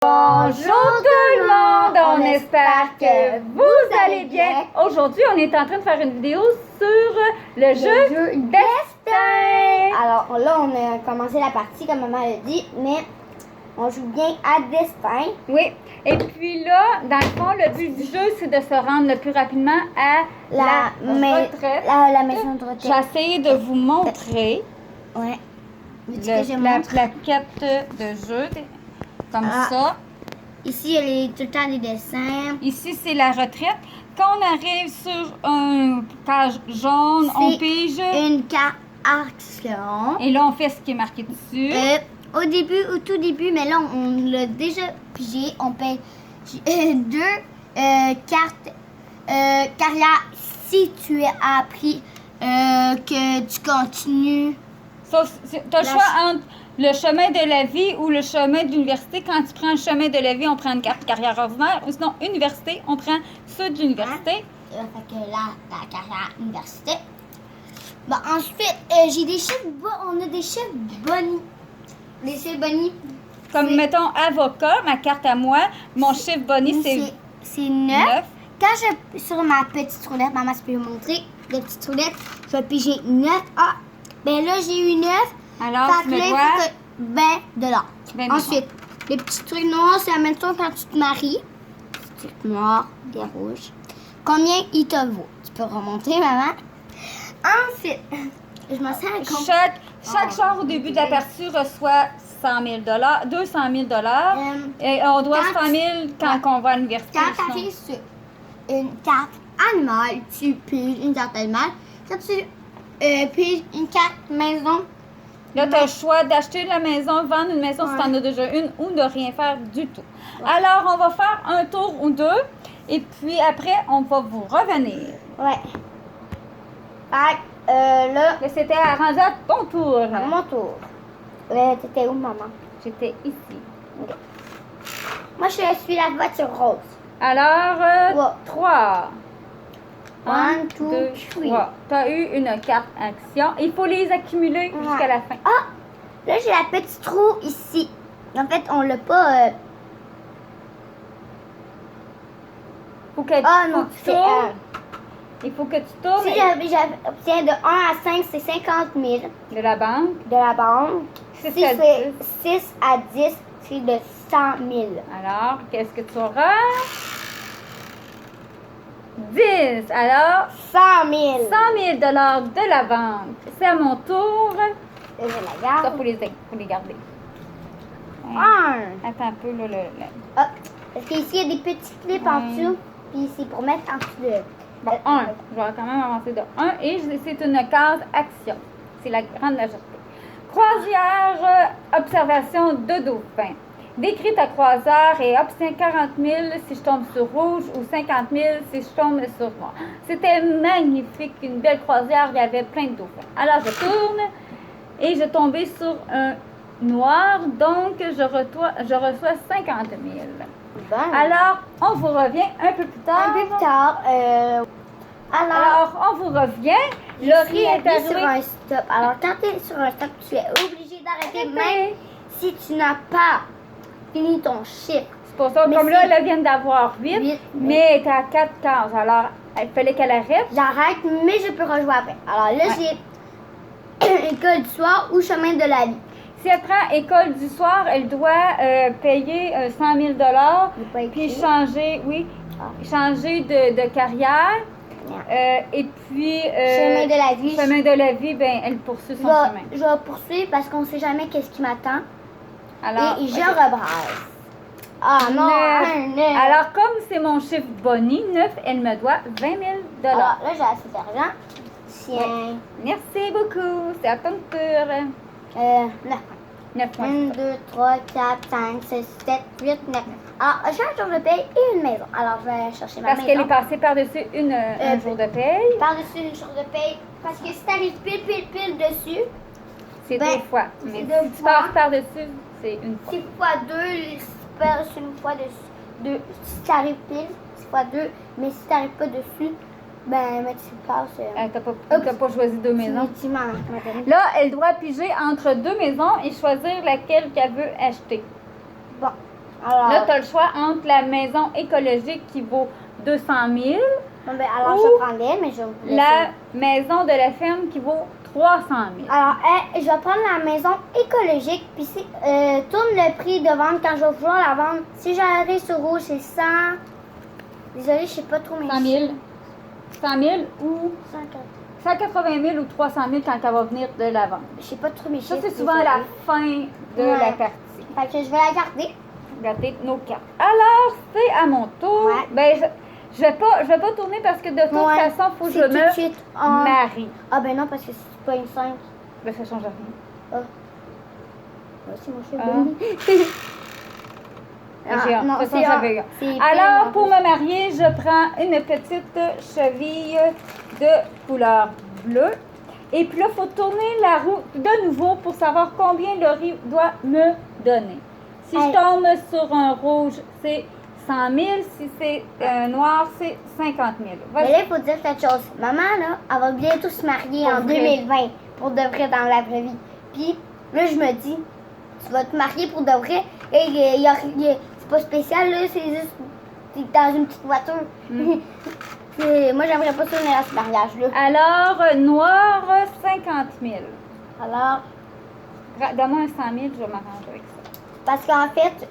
Bonjour tout le monde, on espère que vous allez bien. Aujourd'hui, on est en train de faire une vidéo sur le jeu Destin. Alors là, on a commencé la partie, comme maman l'a dit, mais on joue bien à Destin. Oui, et puis là, dans le fond, le but du jeu, c'est de se rendre le plus rapidement à la retraite. La maison de retraite. J'ai essayé de vous montrer Ouais. la plaquette de jeu, comme ça. Ici, il y a tout le temps des dessins. Ici, c'est la retraite. Quand on arrive sur une page jaune, on pige. Une carte action. Et là, on fait ce qui est marqué dessus. Au tout début, mais là, on l'a déjà pigé. On paye deux cartes carrière si tu as appris que tu continues. Sauf, tu as le choix entre le chemin de la vie ou le chemin de l'université. Quand tu prends le chemin de la vie, on prend une carte carrière ordinaire. Ou sinon, université, on prend ceux de l'université. Fait que là, la carrière université. Bon, ensuite, j'ai des chiffres on a des chiffres bonus. Les chiffres bonus. Comme, mettons, avocat, ma carte à moi, mon chiffre bonus, c'est 9. Quand je sur ma petite roulette, maman, tu peux me montrer, la petite roulette, je vais piger 9. Ah, ben là, j'ai eu 9. Alors, tu me dois 20 $. Ensuite, les petits trucs noirs, c'est admettons quand tu te maries. Des trucs noirs, des rouges. Combien il te vaut? Tu peux remonter, maman. Ensuite, je me sens chaque genre au début de la partie reçoit 100 000 $, 200 000 $. Et on doit 100 000 quand on va à l'université. Quand tu arrives sur une carte animale, tu piges une carte animale. Quand tu piges une carte maison, là, tu as le choix d'acheter la maison, vendre une maison si tu en as déjà une ou de rien faire du tout. Alors, on va faire un tour ou deux et puis après, on va vous revenir. Ouais. Là, c'était rendu à ton tour. À mon tour. T'étais où, maman? J'étais ici. Okay. Moi, je suis la voiture rose. Alors, 3. 1, 2, 3. Tu as eu une carte action. Il faut les accumuler jusqu'à la fin. Ah! Là, j'ai la petite roue ici. En fait, on l'a pas... Faut que non, tu tournes. Il faut que tu tournes. Si j'obtiens de 1 à 5, c'est 50 000. De la banque. De la banque. 6 à 10, c'est de 100 000. Alors, qu'est-ce que tu auras? 10. Alors, 100 000. 100 000 $ de la banque. C'est à mon tour. Je la garde. Ça, faut les garder. 1. Attends un peu, là. Ah, parce qu'ici, il y a des petits clips en dessous. Puis c'est pour mettre en dessous de... Bon, 1. Je vais quand même avancer de 1. Et c'est une case action. C'est la grande majorité. Croisière, observation de dauphin. Décris ta croisière et obtiens 40 000 si je tombe sur rouge ou 50 000 si je tombe sur noir. C'était magnifique, une belle croisière, il y avait plein de dauphins. Alors je tourne et je tombais sur un noir, donc je reçois 50 000. Bon. Alors, on vous revient un peu plus tard. Un peu plus tard. Alors, on vous revient. Laurie est arrivée sur un stop. Alors, quand tu es sur un stop, tu es obligé d'arrêter même si tu n'as pas fini ton chiffre. C'est pour ça, comme là, elle vient d'avoir 8, mais elle était à 4 cases. Alors, il fallait qu'elle arrête. J'arrête, mais je peux rejouer après. Alors là, j'ai école du soir ou chemin de la vie. Si elle prend école du soir, elle doit payer 100 000 $, puis changer, changer de carrière. Et puis, chemin de la vie. Chemin de la vie, ben, elle poursuit son chemin. Je vais poursuivre parce qu'on ne sait jamais qu'est-ce qui m'attend. Alors, et je rebrasse. Ah non, 9. Alors, comme c'est mon chiffre boni, 9, elle me doit 20 000 $. Alors là, j'ai assez d'argent. Tiens. Merci beaucoup. C'est à ton tour. 9. 9 points. 1, 2, 3, 4, 5, 6, 7, 8, 9. Alors, j'ai un jour de paye et une maison. Alors, je vais chercher ma maison. Parce qu'elle est passée par-dessus un jour de paye. Par-dessus une jour de paye. Parce que si t'arrives pile dessus, c'est 2 fois. Mais si tu passes par-dessus, c'est une fois. C'est fois 2, si tu passes une fois dessus. Si t'arrives pile, c'est fois 2. Mais si t'arrives pas dessus, ben, tu passes. T'as pas choisi 2 maisons. Là, elle doit piger entre 2 maisons et choisir laquelle qu'elle veut acheter. Bon. Alors, Là, tu as le choix entre la maison écologique qui vaut 200 000 bon, ben, alors ou je prendrais, mais je vais vous laisser. la maison de la ferme qui vaut 300 000. Alors, je vais prendre la maison écologique, puis si, tourne le prix de vente quand je vais vouloir la vendre. Si j'arrive sur rouge, c'est 100. Désolée, je sais pas trop mes 100 000. 100 000 ou 104. 180 000 ou 300 000 quand elle va venir de la vente. Je sais pas trop mes Ça, chiffres. c'est souvent la fin de Ouais. la partie. Fait que je vais la garder. Regardez nos cartes. Alors, c'est à mon tour. Ouais. Ben, je vais pas tourner parce que de toute Ouais. façon, il faut que C'est je tout de me suite. marie. Ah ben non, parce que c'est pas une 5. Ben, ça change rien. C'est mon chef. J'ai hâte. non, De toute façon, c'est j'avais hâte. c'est Alors, plein, pour me marier, je prends une petite cheville de couleur bleue. Et puis là, il faut tourner la roue de nouveau pour savoir combien le riz doit me donner. Si je Hey. tombe sur un rouge, c'est 100 000. Si c'est noir, c'est 50 000. Mais Vas-y. là, il faut dire quelque chose. Maman, là, elle va bientôt se marier Pour en vrai. 2020 pour de vrai dans la vraie vie. Puis là, je me dis, tu vas te marier pour de vrai. Et c'est pas spécial, là, c'est juste t'es dans une petite voiture. Mm. Moi, j'aimerais pas ça venir à ce mariage-là. Alors, noir, 50 000. Alors, Donne-moi un 100 000, je vais m'arranger avec ça. parce qu'en fait,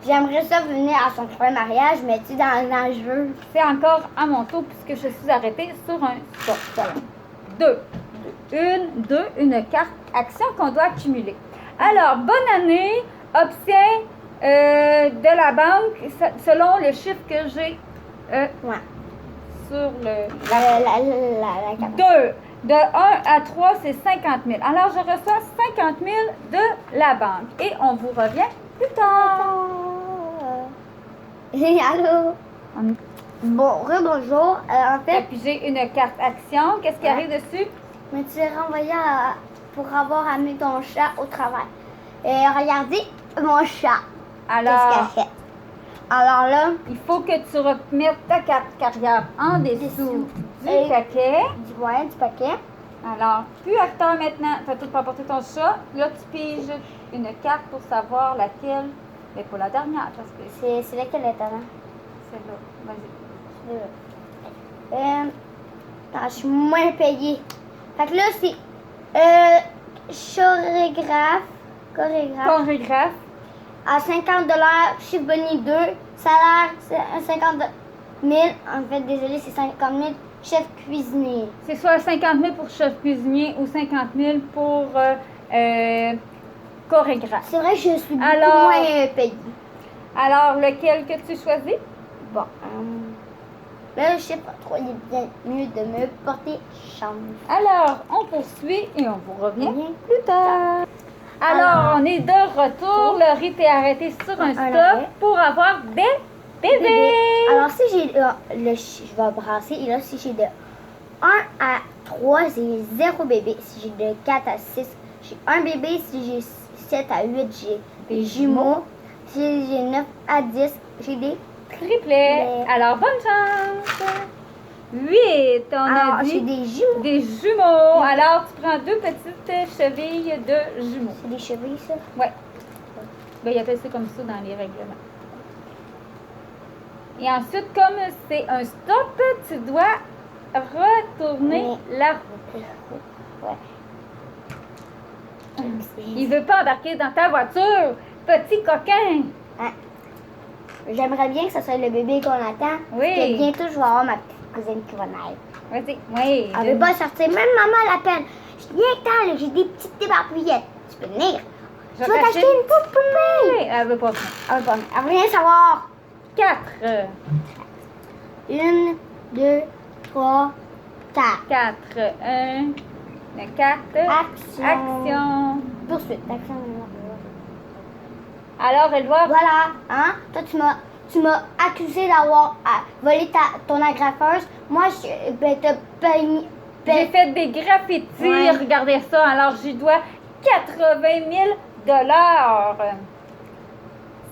j'aimerais ça venir à son premier mariage, mais tu sais, dans l'enjeu. C'est encore à mon tour puisque je suis arrêtée sur un stop. Deux. Une carte action qu'on doit accumuler. Alors, bonne année, obtient de la banque selon le chiffre que j'ai Ouais. sur le... La carte. 2. De 1 à 3, c'est 50 000. Alors, je reçois 50 000 de la banque. Et on vous revient plus tard. Allô? On- Bon, rebonjour. En Et fait, puis, j'ai une carte action. Qu'est-ce qui Ouais. arrive dessus? mais tu es renvoyé pour avoir amené ton chat au travail. Et regardez mon chat. Alors, Qu'est-ce qu'elle fait? Alors là, il faut que tu remettes ta carte carrière en dessous du Et- paquet. du paquet. Alors, plus acteur maintenant. Tu as tout pour porter ton chat. Là, tu piges une carte pour savoir laquelle. Mais pas la dernière, parce que C'est laquelle est avant? celle-là. Vas-y. Attends, je suis moins payée. Fait que là, c'est chorégraphe Chorégraphe. à 50 chiffre boni 2, salaire c'est 50 000, en fait, désolé, c'est 50 000, chef cuisinier. C'est soit 50 000 pour chef cuisinier ou 50 000 pour chorégraphe. C'est vrai que je suis beaucoup Alors- moins payée. Alors, lequel que tu choisis? Bon, là, je sais pas trop, il est bien mieux de me porter chance. Alors, on poursuit et on vous revient Bien. plus tard. Alors, on est de retour. Le rite est arrêté sur un stop arrêt. pour avoir des bébés. Alors, si j'ai je vais brasser, et là, si j'ai de 1 à 3, j'ai 0 bébé. Si j'ai de 4 à 6, j'ai un bébé. Si j'ai 7 à 8, j'ai des jumeaux. Si j'ai 9 à 10, j'ai des... Triplets. Alors, bonne chance. 8, on Alors, a j'ai dit des jumeaux. des jumeaux. Alors, tu prends 2 petites chevilles de jumeaux. C'est des chevilles, ça? Ouais. Ben, il appelle ça comme ça dans les règlements. Et ensuite, comme c'est un stop, tu dois retourner Oui. la roue. Ouais. Il veut pas embarquer dans ta voiture, petit coquin. J'aimerais bien que ce soit le bébé qu'on attend. Oui. Parce que bientôt, je vais avoir ma petite cousine qui va naître. Vas-y, oui. Elle veut pas sortir. Même maman l'appelle. Je dis, viens, t'en, là, j'ai des petites débarbouillettes. Tu peux venir. Je Je vais t'acheter une poupée. Oui, elle veut pas venir. Elle veut rien savoir. 4. 1, 2, 3, 4. 4. 1. 4. Action. Action. Poursuite. Action. Alors, elle doit... Voilà. Hein? Toi, tu m'as accusé d'avoir volé ton agrafeuse. Moi, t'as payé. J'ai fait des graffitis, Ouais. regardez ça. Alors, j'y dois 80 000 $.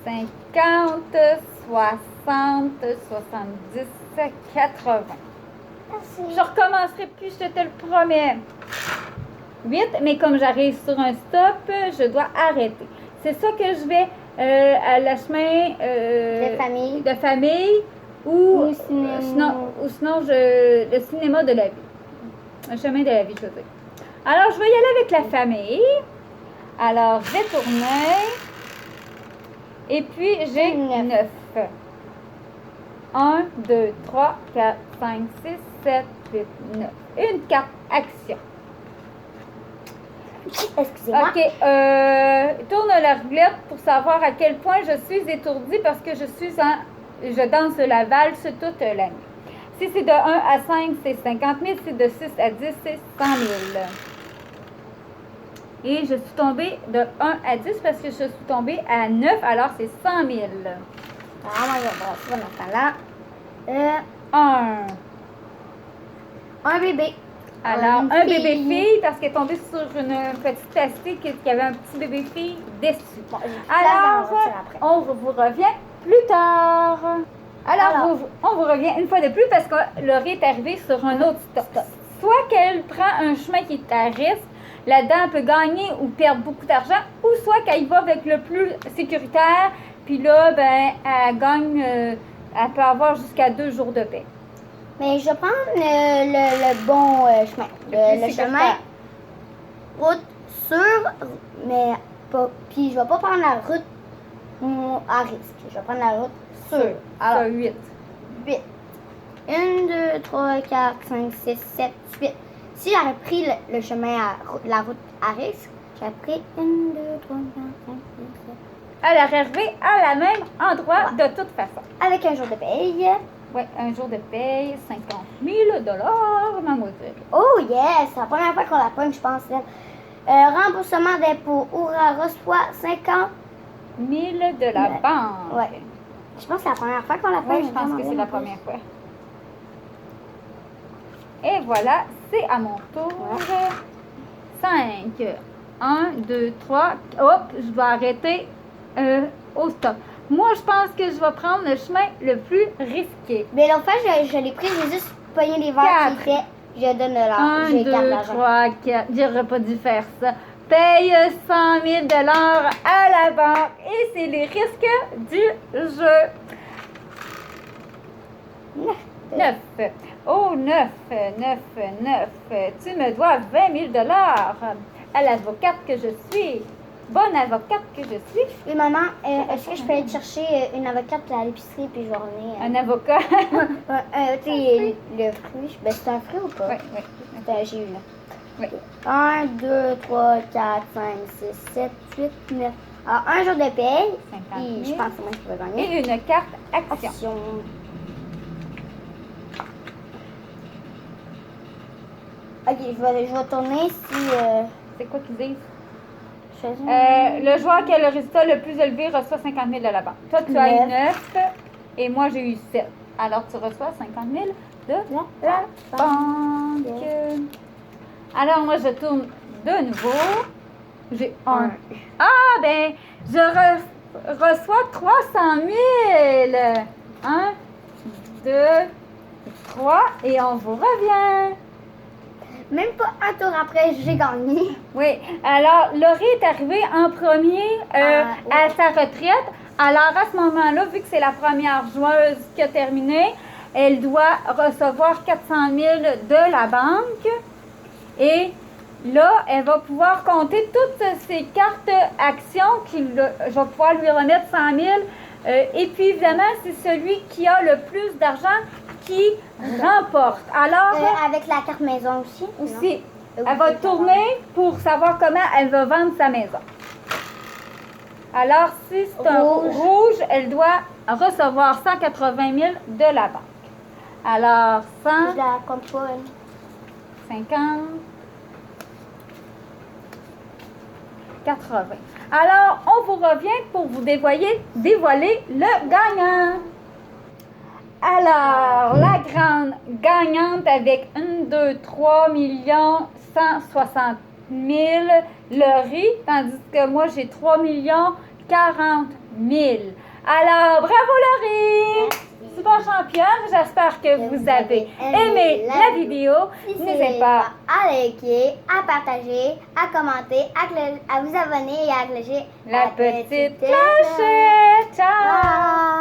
50, 60, 70, 80. Merci. Je recommencerai plus, je te le promets. 8, mais comme j'arrive sur un stop, je dois arrêter. C'est ça que je vais à le chemin de famille. ou, Ou cinéma. sinon le cinéma de la vie. Le chemin de la vie, je veux dire. Alors, je vais y aller avec la famille. Alors, je vais tourner. Et puis, j'ai 9. 1, 2, 3, 4, 5, 6, 7, 8, 9. Une carte action. Excusez-moi. OK. Tourne la roulette pour savoir à quel point je suis étourdie parce que je danse la valse toute l'année. Si c'est de 1 à 5, c'est 50 000. Si c'est de 6 à 10, c'est 100 000. Et je suis tombée de 1 à 10 parce que je suis tombée à 9, alors c'est 100 000. Ah, moi, je vais brasser mon enfant là. 1. Un bébé. Alors, Une un bébé fille. fille parce qu'elle est tombée sur une petite astée qui avait un petit bébé fille dessus. Bon, j'ai Alors, place dans la voiture après. on vous revient plus tard. Alors, on vous revient une fois de plus parce que Laurie est arrivée sur un autre stop. Soit qu'elle prend un chemin qui est à risque, là-dedans, elle peut gagner ou perdre beaucoup d'argent, ou soit qu'elle y va avec le plus sécuritaire, puis là, ben, elle gagne, elle peut avoir jusqu'à 2 jours de paix. Mais je vais prendre le bon chemin. Le chemin, route sûre, mais pas. Puis je vais pas prendre la route à risque. Je vais prendre la route sûre. Alors, 8. 8. 1, 2, 3, 4, 5, 6, 7, 8. Si j'avais pris le chemin la route à risque, j'aurais pris 1, 2, 3, 4, 5, 6, 7. Elle est arrivée à la même endroit de toute façon. Avec un jour de paye. Oui, un jour de paye, 50 000 $, mademoiselle. Oh yes! C'est la première fois qu'on la pogne, je pense. Remboursement d'impôt. Oura reçoit 50 000 de la banque. Ouais. Je pense que c'est la première fois qu'on la pogne. Oui, je pense que c'est la première fois. Et voilà, c'est à mon tour. 5. 1, 2, 3. Hop, je vais arrêter au stop. Moi, je pense que je vais prendre le chemin le plus risqué. Mais l'autre fois, je l'ai pris, j'ai juste pogné les verres qui étaient. Je donne l'argent. 1, 2, 3, 4. J'aurais pas dû faire ça. Paye 100 000 $ à la banque. Et c'est les risques du jeu. 9. Oh, 9. Tu me dois 20 000 $. À l'avocate que je suis. Bonne avocate que je suis. Oui, maman, est-ce que je peux aller chercher une avocate à l'épicerie puis je vais revenir? Un avocat. Tu sais, le fruit, ben c'est un fruit ou pas? Oui. J'ai eu là. Oui. 1, 2, 3, 4, 5, 6, 7, 8, 9. Alors, un jour de paye. 50 Puis 000. je pense que c'est moi qui vais gagner. Et une carte action. Action. Ok, je vais tourner si. C'est quoi qu'ils disent? Je fais- Le joueur qui a le résultat le plus élevé reçoit 50 000 de la banque. Toi, tu as eu 9 et moi, j'ai eu 7. Alors, tu reçois 50 000 de la banque. Alors, moi, je tourne de nouveau. J'ai 1. Ah, ben, je reçois 300 000. 1, 2, 3 et on vous revient. Même pas un tour après, j'ai gagné. Oui. Alors, Laurie est arrivée en premier à sa retraite. Alors, à ce moment-là, vu que c'est la première joueuse qui a terminé, elle doit recevoir 400 000 de la banque. Et là, elle va pouvoir compter toutes ses cartes actions. Je vais pouvoir lui remettre 100 000. Et puis, évidemment, c'est celui qui a le plus d'argent qui remporte. Alors, Avec la carte maison aussi. aussi, non? elle va tourner pour savoir comment elle va vendre sa maison. Alors, si c'est un rouge, elle doit recevoir 180 000 de la banque. Alors, 100, Je la compte pas. 50, 80. Alors, on vous revient pour vous dévoiler le gagnant. Alors, la grande gagnante avec 1, 2, 3 160 000 Laurie, tandis que moi, j'ai 3 40 000. Alors, bravo Laurie! Merci. Super Championne. J'espère que vous avez aimé la vidéo. N'hésitez pas à liker, à partager, à commenter, à vous abonner et à clocher la petite clochette. Ciao!